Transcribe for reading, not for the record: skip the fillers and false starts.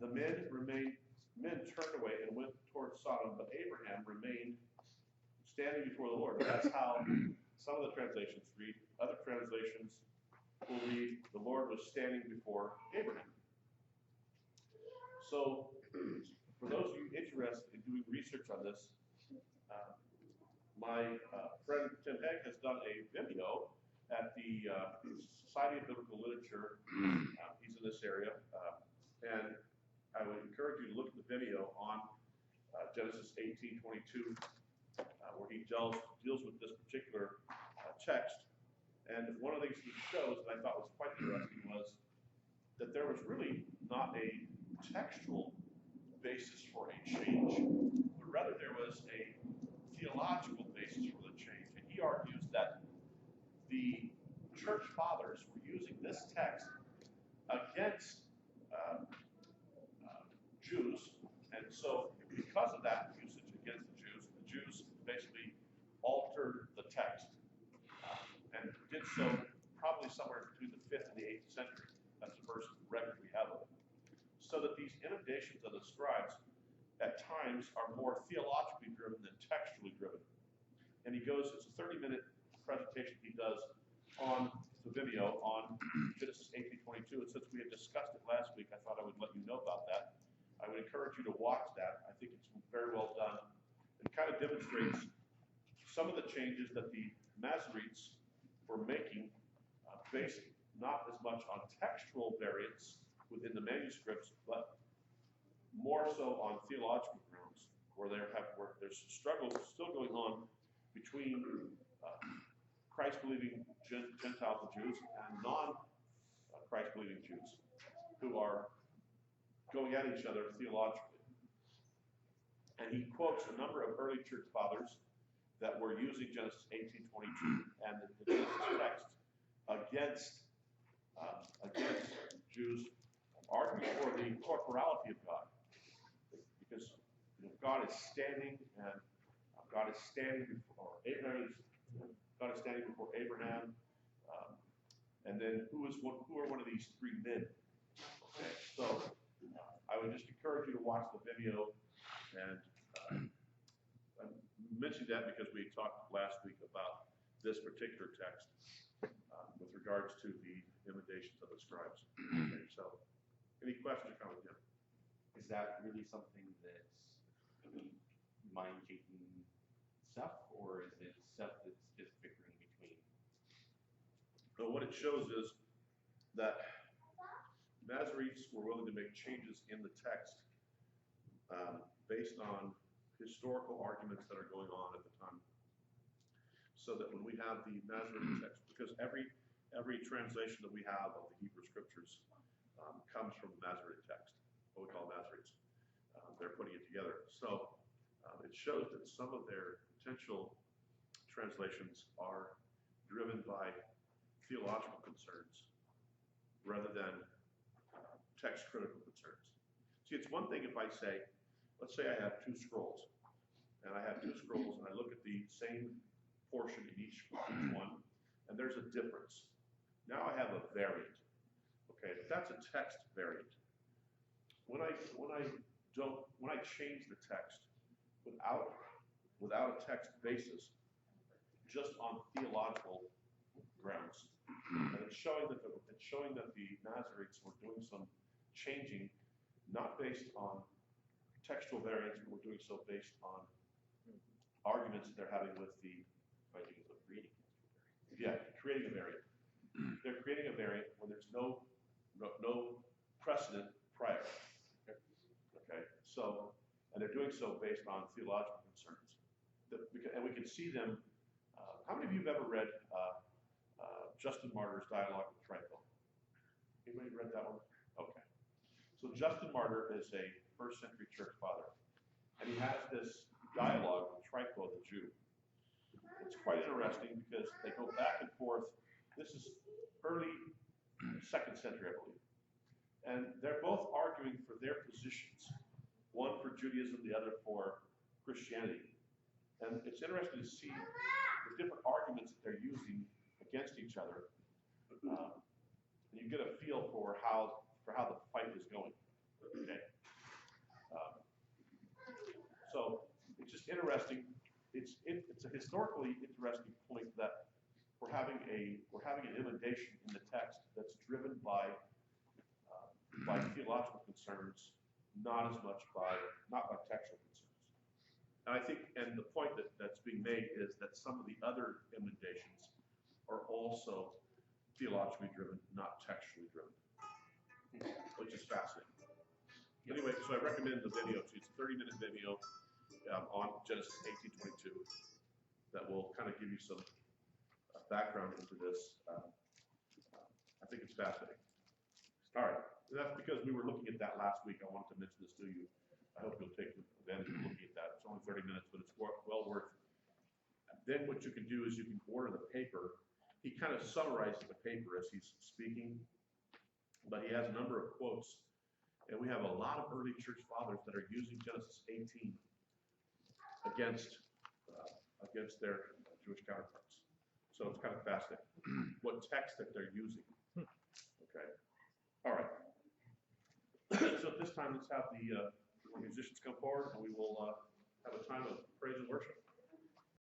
the men turned away and went towards Sodom, but Abraham remained standing before the Lord. That's how some of the translations read. Other translations will read, the Lord was standing before Abraham. So, for those of you interested in doing research on this, my friend Tim Hegg has done a video at the Society of Biblical Literature. He's in this area, and I would encourage you to look at the video on Genesis 18:22, where he deals with this particular text. And one of the things he shows that I thought was quite interesting was that there was really not a textual basis for a change, but rather there was a theological basis for the change. And he argues that the church fathers were using this text against Jews, and so because of that usage against the Jews basically altered the text, and did so probably somewhere between the 5th and the 8th century. That's the first record we have of it. So that these inundations of the scribes at times are more theologically driven than textually driven. And he goes, it's a 30-minute presentation he does on the video on Genesis 18:22. And since we had discussed it last week, I thought I would let you know about that. I would encourage you to watch that. I think it's very well done. It kind of demonstrates some of the changes that the Masoretes were making, based not as much on textual variants within the manuscripts, but more so on theological grounds, where there's struggles still going on between Christ-believing Gentiles and Jews and non-Christ-believing Jews who are going at each other theologically. And he quotes a number of early church fathers that were using Genesis 18:22 and the Genesis text against Jews, arguing for the corporality of God, because God is standing, and God is standing before Abraham. God is standing before Abraham, and then who are one of these three men? Okay, so I would just encourage you to watch the video, and I mentioned that because we talked last week about this particular text with regards to the inundations of the scribes. Okay, so any questions or comments? Yeah. Is that really something that's mind-shaking stuff, or is it stuff that's just bickering between? So what it shows is that Masoretes were willing to make changes in the text based on historical arguments that are going on at the time. So that when we have the Masoretic text, because every translation that we have of the Hebrew Scriptures comes from the Masoretic text, what we call Masoretes. They're putting it together. So it shows that some of their potential translations are driven by theological concerns rather than text critical concerns. See, it's one thing if I say, let's say I have two scrolls, and I have two scrolls, and I look at the same portion in each one, and there's a difference. Now I have a variant. Okay, that's a text variant. When I change the text without a text basis, just on theological grounds, and it's showing that the Masoretes were doing some changing, not based on textual variants, but we're doing so based on arguments that they're having with the creating a variant. They're creating a variant when there's no precedent prior. Okay, so, and they're doing so based on theological concerns. And we can see them. How many of you have ever read Justin Martyr's dialogue with Trico? Anybody read that one? Okay. So Justin Martyr is a first century church father, and he has this dialogue with Trico, the Jew. It's quite interesting because they go back and forth. This is early 2nd century, I believe. And they're both arguing for their positions, one for Judaism, the other for Christianity. And it's interesting to see the different arguments that they're using against each other. And you get a feel for how the fight is going. Okay. interesting. It's a historically interesting point that we're having an inundation in the text that's driven by theological concerns, not by textual concerns. And I think, and the point that's being made is that some of the other emendations are also theologically driven, not textually driven, which is fascinating. Anyway, so I recommend the video to you. It's a 30-minute video on Genesis 18:22 that will kind of give you some background into this. I think it's fascinating. All right, that's because we were looking at that last week. I wanted to mention this to you. I hope you'll take advantage of looking at that. It's only 30 minutes, but it's well worth. Then what you can do is you can order the paper. He kind of summarizes the paper as he's speaking, but he has a number of quotes. And we have a lot of early church fathers that are using Genesis 18 against their Jewish counterparts. So it's kind of fascinating what text that they're using. Okay. All right. So at this time, let's have the musicians come forward, and we will have a time of praise and worship.